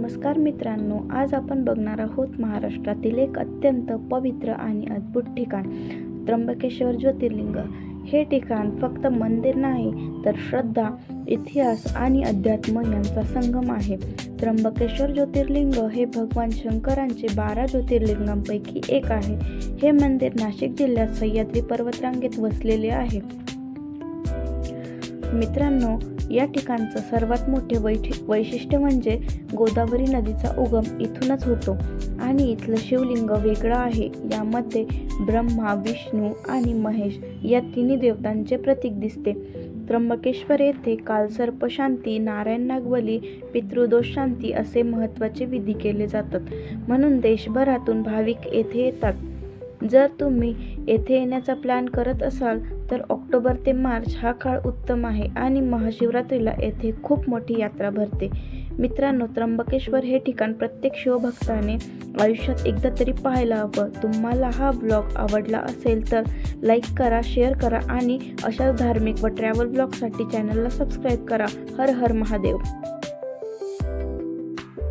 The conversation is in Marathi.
नमस्कार मित्रांनो, आज आपण बघणार आहोत महाराष्ट्रातील एक अत्यंत पवित्र आणि अद्भुत ठिकाण त्र्यंबकेश्वर ज्योतिर्लिंग। हे ठिकाण फक्त मंदिर नाही तर श्रद्धा, इतिहास आणि अध्यात्म यांचा संगम आहे। त्र्यंबकेश्वर ज्योतिर्लिंग हे भगवान शंकरांचे 12 ज्योतिर्लिंगांपैकी एक आहे। हे मंदिर नाशिक जिल्ह्यात सह्याद्री पर्वतरांगेत वसलेले आहे। मित्रांनो, या ठिकाणचं सर्वात मोठे वैशिष्ट्य म्हणजे गोदावरी नदीचा उगम इथूनच होतो आणि इथलं शिवलिंग वेगळं आहे। यामध्ये ब्रह्मा, विष्णू आणि महेश या तिन्ही देवतांचे प्रतीक दिसते। त्र्यंबकेश्वर येथे कालसर्प शांती, नारायण नागबली, पितृदोष शांती असे महत्त्वाचे विधी केले जातात, म्हणून देशभरातून भाविक येथे येतात। जर तुम्ही येथे येण्याचा प्लॅन करत असाल तर ऑक्टोबर ते मार्च हा काळ उत्तम आहे आणि महाशिवरात्रीला येथे खूप मोठी यात्रा भरते। मित्रांनो, त्र्यंबकेश्वर हे ठिकाण प्रत्येक शिवभक्ताने आयुष्यात एकदा तरी पाहायला हवं। तुम्हाला हा ब्लॉग आवडला असेल तर लाईक करा, शेअर करा आणि अशाच धार्मिक व ट्रॅव्हल ब्लॉगसाठी चॅनलला सबस्क्राईब करा। हर हर महादेव।